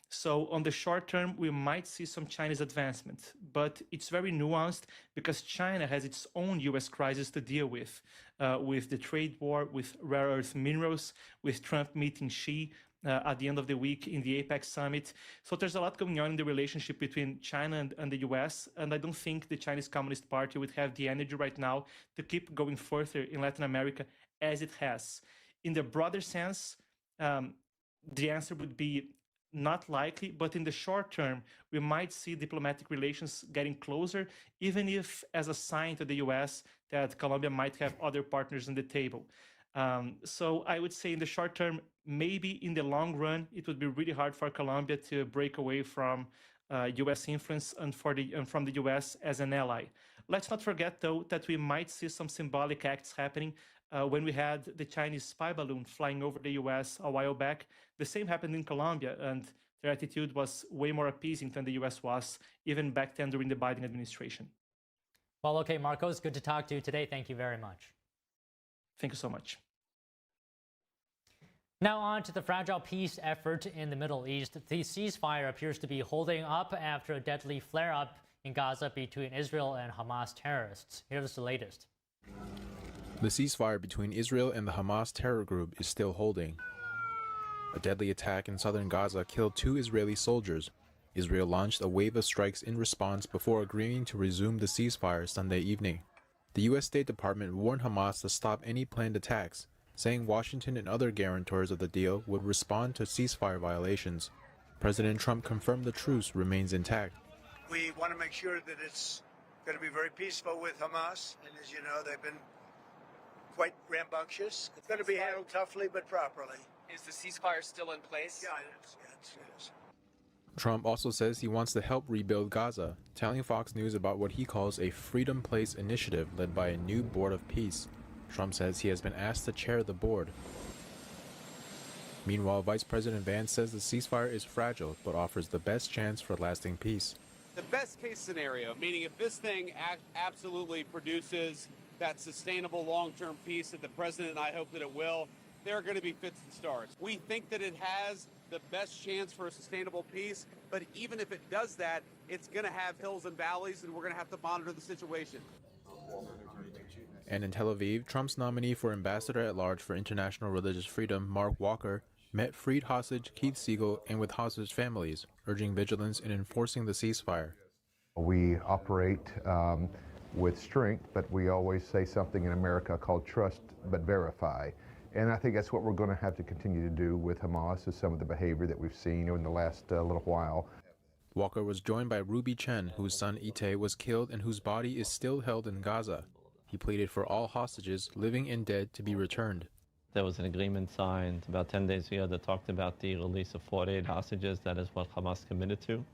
So on the short term, we might see some Chinese advancement, but it's very nuanced because China has its own US crisis to deal with the trade war, with rare earth minerals, with Trump meeting Xi at the end of the week in the APEC summit. So there's a lot going on in the relationship between China and the US, and I don't think the Chinese Communist Party would have the energy right now to keep going further in Latin America as it has. In the broader sense, the answer would be not likely, but in the short term, we might see diplomatic relations getting closer, even if as a sign to the US that Colombia might have other partners on the table. So I would say in the short term, maybe in the long run, it would be really hard for Colombia to break away from US influence and from the US as an ally. Let's not forget, though, that we might see some symbolic acts happening when we had the Chinese spy balloon flying over the US a while back. The same happened in Colombia, and their attitude was way more appeasing than the US was, even back then during the Biden administration. Well, okay, Marcos, good to talk to you today. Thank you very much. Thank you so much. Now on to the fragile peace effort in the Middle East. The ceasefire appears to be holding up after a deadly flare-up in Gaza between Israel and Hamas terrorists. Here's the latest. The ceasefire between Israel and the Hamas terror group is still holding. A deadly attack in southern Gaza killed 2 Israeli soldiers. Israel launched a wave of strikes in response before agreeing to resume the ceasefire Sunday evening. The U.S. State Department warned Hamas to stop any planned attacks, saying Washington and other guarantors of the deal would respond to ceasefire violations. President Trump confirmed the truce remains intact. We want to make sure that it's going to be very peaceful with Hamas, and as you know, they've been quite rambunctious. It's going to be handled toughly but properly. Is the ceasefire still in place? Yeah, it is. Trump also says he wants to help rebuild Gaza, telling Fox News about what he calls a Freedom Place initiative led by a new board of peace. Trump says he has been asked to chair the board. Meanwhile, Vice President Vance says the ceasefire is fragile but offers the best chance for lasting peace. The best case scenario, meaning if this thing absolutely produces that sustainable long-term peace that the president and I hope that it will, there are going to be fits and starts. We think that it has the best chance for a sustainable peace, but even if it does that, it's going to have hills and valleys, and we're going to have to monitor the situation. And in Tel Aviv, Trump's nominee for Ambassador at Large for International Religious Freedom, Mark Walker, met freed hostage Keith Siegel and with hostage families, urging vigilance in enforcing the ceasefire. We operate with strength, but we always say something in America called trust but verify. And I think that's what we're going to have to continue to do with Hamas, is some of the behavior that we've seen in the last little while. Walker was joined by Ruby Chen, whose son Ite was killed and whose body is still held in Gaza. He pleaded for all hostages, living and dead, to be returned. There was an agreement signed about 10 days ago that talked about the release of 48 hostages. That is what Hamas committed to.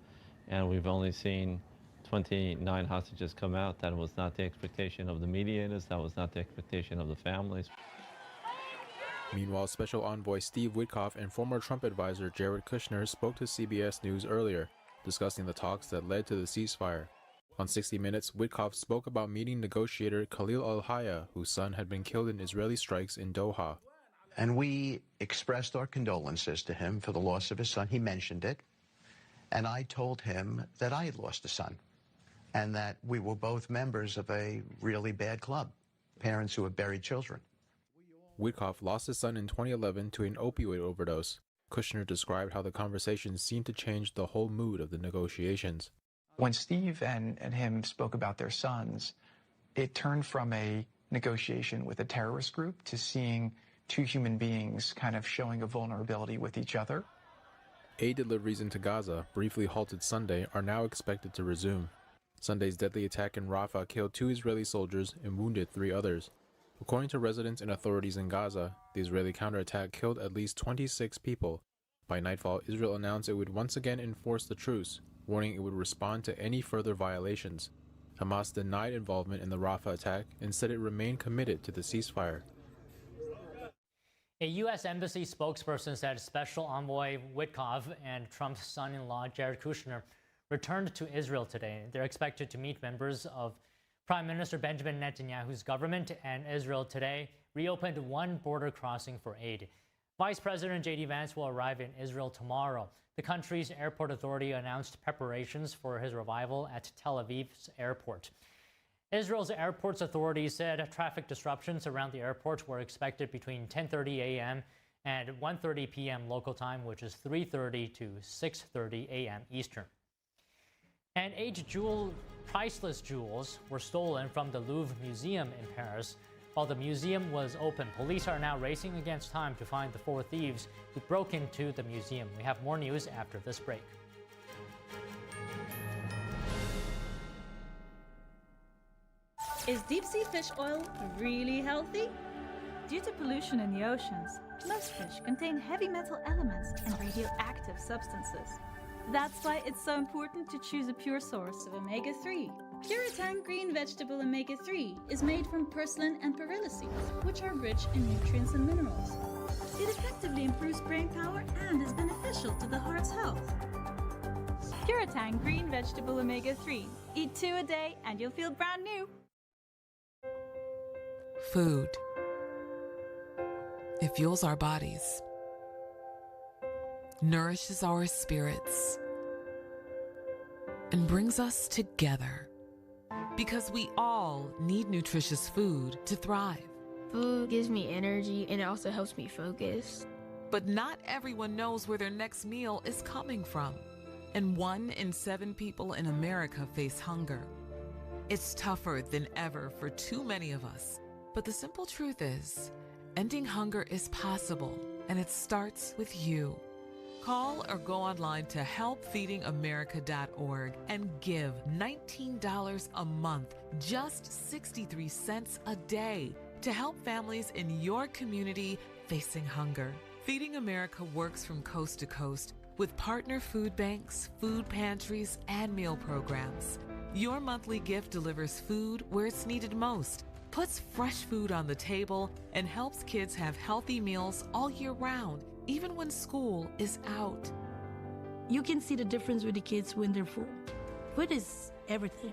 And we've only seen 29 hostages come out. That was not the expectation of the mediators. That was not the expectation of the families. Meanwhile, Special Envoy Steve Witkoff and former Trump advisor Jared Kushner spoke to CBS News earlier, discussing the talks that led to the ceasefire. On 60 Minutes, Witkoff spoke about meeting negotiator Khalil al-Hayya, whose son had been killed in Israeli strikes in Doha. And we expressed our condolences to him for the loss of his son. He mentioned it. And I told him that I had lost a son and that we were both members of a really bad club, parents who have buried children. Witkoff lost his son in 2011 to an opioid overdose. Kushner described how the conversation seemed to change the whole mood of the negotiations. When Steve and him spoke about their sons, it turned from a negotiation with a terrorist group to seeing two human beings kind of showing a vulnerability with each other. Aid deliveries into Gaza, briefly halted Sunday, are now expected to resume. Sunday's deadly attack in Rafah killed 2 Israeli soldiers and wounded 3 others. According to residents and authorities in Gaza, the Israeli counterattack killed at least 26 people. By nightfall, Israel announced it would once again enforce the truce, warning it would respond to any further violations. Hamas denied involvement in the Rafah attack and said it remained committed to the ceasefire. A U.S. Embassy spokesperson said Special Envoy Witkoff and Trump's son-in-law Jared Kushner returned to Israel today. They're expected to meet members of Prime Minister Benjamin Netanyahu's government, and Israel today reopened one border crossing for aid. Vice President J.D. Vance will arrive in Israel tomorrow. The country's airport authority announced preparations for his arrival at Tel Aviv's airport. Israel's airports authority said traffic disruptions around the airport were expected between 10:30 a.m. and 1:30 p.m. local time, which is 3:30 to 6:30 a.m. Eastern. And 8 priceless jewels were stolen from the Louvre Museum in Paris. While the museum was open, police are now racing against time to find the 4 thieves who broke into the museum. We have more news after this break. Is deep-sea fish oil really healthy? Due to pollution in the oceans, most fish contain heavy metal elements and radioactive substances. That's why it's so important to choose a pure source of omega-3. Puritan Green Vegetable Omega-3 is made from purslane and perilla seeds, which are rich in nutrients and minerals. It effectively improves brain power and is beneficial to the heart's health. Puritan Green Vegetable Omega-3. Eat 2 a day and you'll feel brand new. Food. It fuels our bodies, nourishes our spirits, and brings us together. Because we all need nutritious food to thrive. Food gives me energy and it also helps me focus. But not everyone knows where their next meal is coming from. And 1 in 7 people in America face hunger. It's tougher than ever for too many of us. But the simple truth is, ending hunger is possible, and it starts with you. Call or go online to helpfeedingamerica.org and give $19 a month, just 63 cents a day, to help families in your community facing hunger. Feeding America works from coast to coast with partner food banks, food pantries, and meal programs. Your monthly gift delivers food where it's needed most, puts fresh food on the table, and helps kids have healthy meals all year round, even when school is out. You can see the difference with the kids when they're full. Food is everything.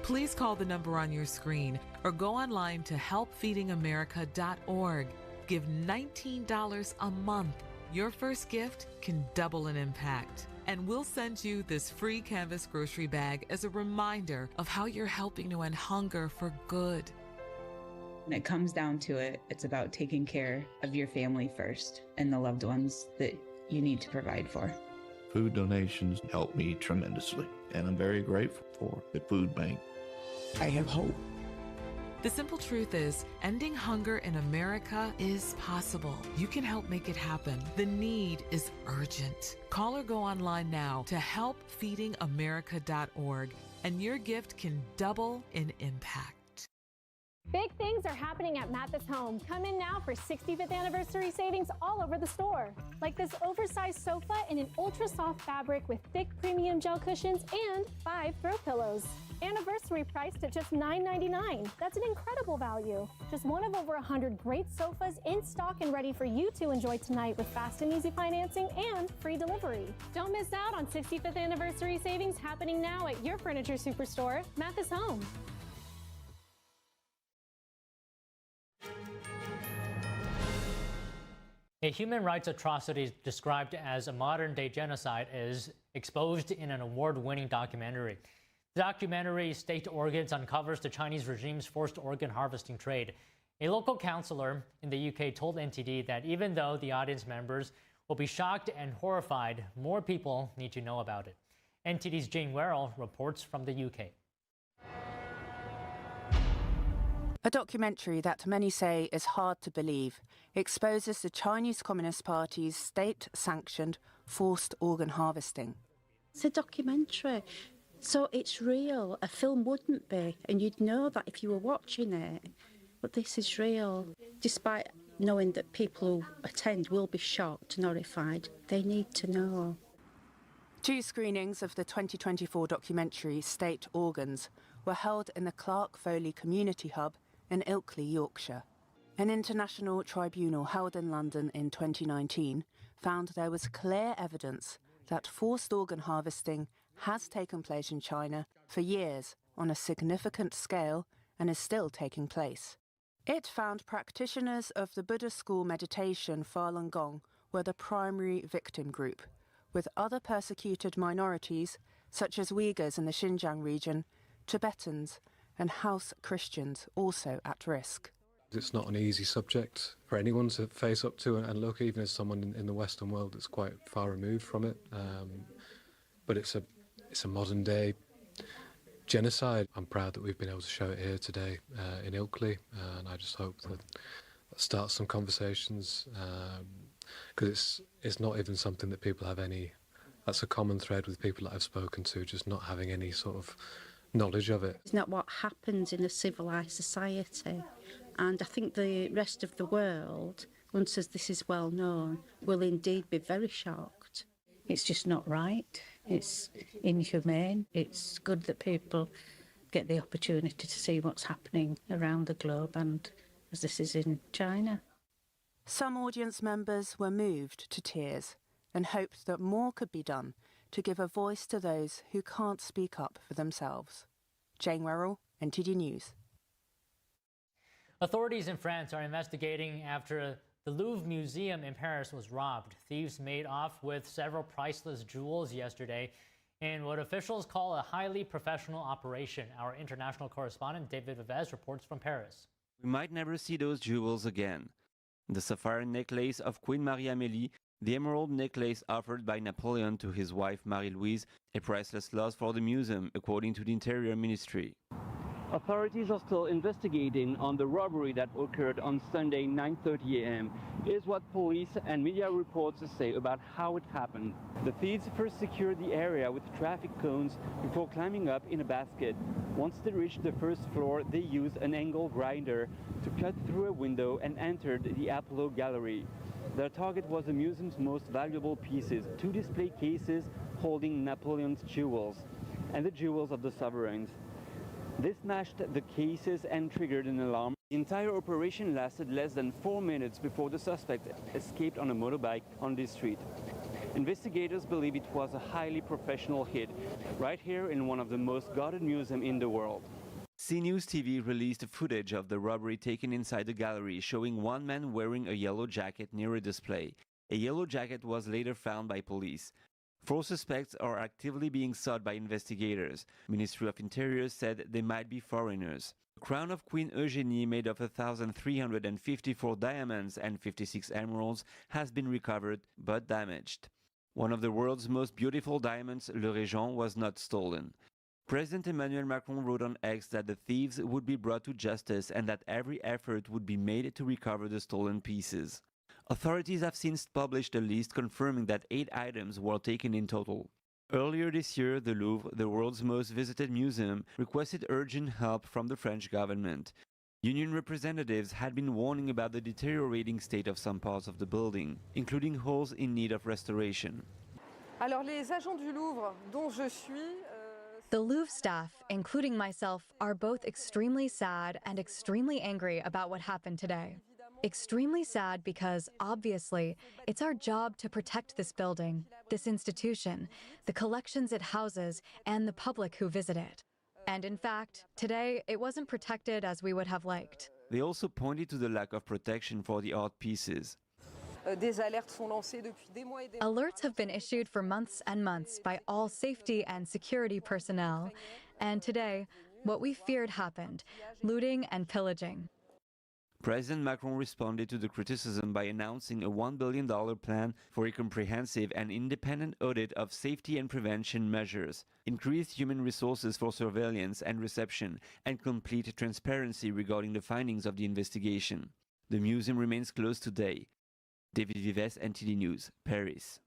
Please call the number on your screen or go online to helpfeedingamerica.org. Give $19 a month. Your first gift can double in impact. And we'll send you this free canvas grocery bag as a reminder of how you're helping to end hunger for good. When it comes down to it, it's about taking care of your family first and the loved ones that you need to provide for. Food donations help me tremendously, and I'm very grateful for the food bank. I have hope. The simple truth is, ending hunger in America is possible. You can help make it happen. The need is urgent. Call or go online now to helpfeedingamerica.org, and your gift can double in impact. Big things are happening at Mathis Home. Come in now for 65th anniversary savings all over the store. Like this oversized sofa in an ultra soft fabric with thick premium gel cushions and 5 throw pillows. Anniversary priced at just $9.99. That's an incredible value. Just one of over 100 great sofas in stock and ready for you to enjoy tonight with fast and easy financing and free delivery. Don't miss out on 65th anniversary savings happening now at your furniture superstore, Mathis Home. A human rights atrocity described as a modern-day genocide is exposed in an award-winning documentary. The documentary, State Organs, uncovers the Chinese regime's forced organ harvesting trade. A local councillor in the UK told NTD that even though the audience members will be shocked and horrified, more people need to know about it. NTD's Jane Werrell reports from the UK. A documentary that many say is hard to believe exposes the Chinese Communist Party's state-sanctioned forced organ harvesting. It's a documentary, so it's real. A film wouldn't be, and you'd know that if you were watching it. But this is real. Despite knowing that people who attend will be shocked and horrified, they need to know. 2 screenings of the 2024 documentary State Organs were held in the Clark Foley Community Hub in Ilkley, Yorkshire. An international tribunal held in London in 2019 found there was clear evidence that forced organ harvesting has taken place in China for years on a significant scale and is still taking place. It found practitioners of the Buddhist school meditation Falun Gong were the primary victim group, with other persecuted minorities such as Uyghurs in the Xinjiang region, Tibetans, and House Christians also at risk. It's not an easy subject for anyone to face up to and look, even as someone in the Western world that's quite far removed from it. But it's a modern day genocide. I'm proud that we've been able to show it here today in Ilkley, and I just hope that starts some conversations, because it's not even something that people have any. That's a common thread with people that I've spoken to, just not having any sort of knowledge of it. It's not what happens in a civilised society, and I think the rest of the world, once as this is well known, will indeed be very shocked. It's just not right. It's inhumane. It's good that people get the opportunity to see what's happening around the globe, and as this is in China. Some audience members were moved to tears and hoped that more could be done to give a voice to those who can't speak up for themselves. Jane Werrell, NTD News. Authorities in France are investigating after the Louvre Museum in Paris was robbed. Thieves made off with several priceless jewels yesterday in what officials call a highly professional operation. Our international correspondent David Vivez reports from Paris. We might never see those jewels again. The sapphire necklace of Queen Marie-Amélie, the emerald necklace offered by Napoleon to his wife Marie-Louise, a priceless loss for the museum, according to the Interior Ministry. Authorities are still investigating on the robbery that occurred on Sunday 9:30 a.m. Here's what police and media reports say about how it happened. The thieves first secured the area with traffic cones before climbing up in a basket. Once they reached the first floor, they used an angle grinder to cut through a window and entered the Apollo Gallery. Their target was the museum's most valuable pieces, 2 display cases holding Napoleon's jewels and the jewels of the sovereigns. They smashed the cases and triggered an alarm. The entire operation lasted less than 4 minutes before the suspect escaped on a motorbike on this street. Investigators believe it was a highly professional hit, right here in one of the most guarded museums in the world. CNews TV released footage of the robbery taken inside the gallery, showing one man wearing a yellow jacket near a display. A yellow jacket was later found by police. 4 suspects are actively being sought by investigators. Ministry of Interior said they might be foreigners. The crown of Queen Eugenie, made of 1,354 diamonds and 56 emeralds, has been recovered but damaged. One of the world's most beautiful diamonds, Le Régent, was not stolen. President Emmanuel Macron wrote on X that the thieves would be brought to justice and that every effort would be made to recover the stolen pieces. Authorities have since published a list confirming that 8 items were taken in total. Earlier this year, the Louvre, the world's most visited museum, requested urgent help from the French government. Union representatives had been warning about the deteriorating state of some parts of the building, including halls in need of restoration. Alors, les agents du Louvre, dont je suis, The Louvre staff, including myself, are both extremely sad and extremely angry about what happened today. Extremely sad because, obviously, it's our job to protect this building, this institution, the collections it houses, and the public who visit it. And in fact, today, it wasn't protected as we would have liked. They also pointed to the lack of protection for the art pieces. Des alertes sont lancées depuis des mois et des mois. Alerts have been issued for months and months by all safety and security personnel. And today, what we feared happened, looting and pillaging. President Macron responded to the criticism by announcing a $1 billion plan for a comprehensive and independent audit of safety and prevention measures, increased human resources for surveillance and reception, and complete transparency regarding the findings of the investigation. The museum remains closed today. David Vives, NTD News, Paris.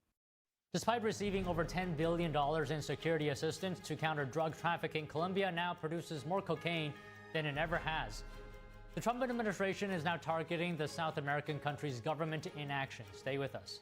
Despite receiving over $10 billion in security assistance to counter drug trafficking, Colombia now produces more cocaine than it ever has. The Trump administration is now targeting the South American country's government inaction. Stay with us.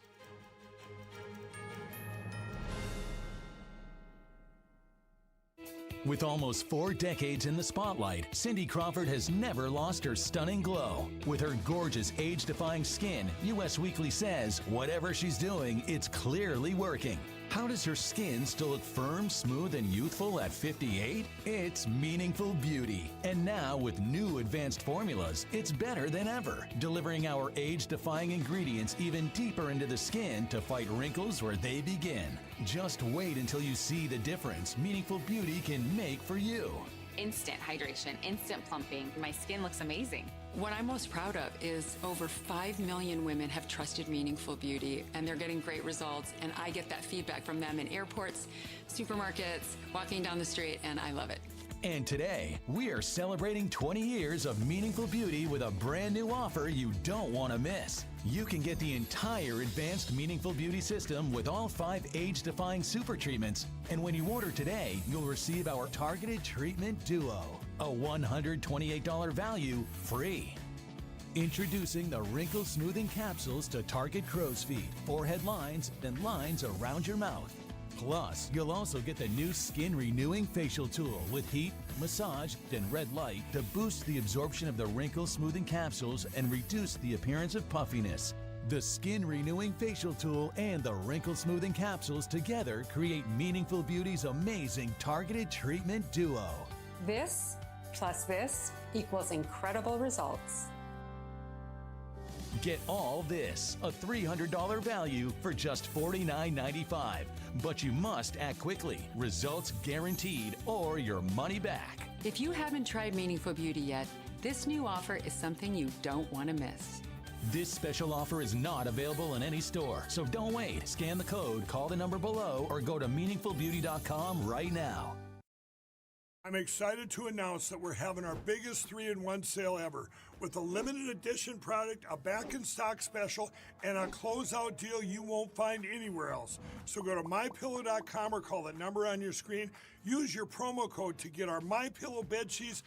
With almost 4 decades in the spotlight, Cindy Crawford has never lost her stunning glow. With her gorgeous, age-defying skin, US Weekly says whatever she's doing, it's clearly working. How does her skin still look firm, smooth, and youthful at 58? It's meaningful beauty. And now, with new advanced formulas, it's better than ever, delivering our age-defying ingredients even deeper into the skin to fight wrinkles where they begin. Just wait until you see the difference meaningful beauty can make for you. Instant hydration, instant plumping. My skin looks amazing. What I'm most proud of is over 5 million women have trusted Meaningful Beauty, and they're getting great results, and I get that feedback from them in airports, supermarkets, walking down the street, and I love it. And today, we are celebrating 20 years of Meaningful Beauty with a brand new offer you don't want to miss. You can get the entire advanced Meaningful Beauty system with all 5 age-defying super treatments. And when you order today, you'll receive our Targeted Treatment Duo, a $128 value free. Introducing the Wrinkle Smoothing Capsules to target crow's feet, forehead lines, and lines around your mouth. Plus, you'll also get the new Skin Renewing Facial Tool with heat, massage, and red light to boost the absorption of the wrinkle smoothing capsules and reduce the appearance of puffiness. The Skin Renewing Facial Tool and the Wrinkle Smoothing Capsules together create Meaningful Beauty's amazing targeted treatment duo. This plus this equals incredible results. Get all this, a $300 value for just $49.95. But you must act quickly. Results guaranteed or your money back. If you haven't tried Meaningful Beauty yet, this new offer is something you don't want to miss. This special offer is not available in any store, so don't wait. Scan the code, call the number below, or go to meaningfulbeauty.com right now. I'm excited to announce that we're having our biggest 3-in-1 sale ever with a limited edition product, a back-in-stock special, and a closeout deal you won't find anywhere else. So go to mypillow.com or call the number on your screen. Use your promo code to get our MyPillow bed sheets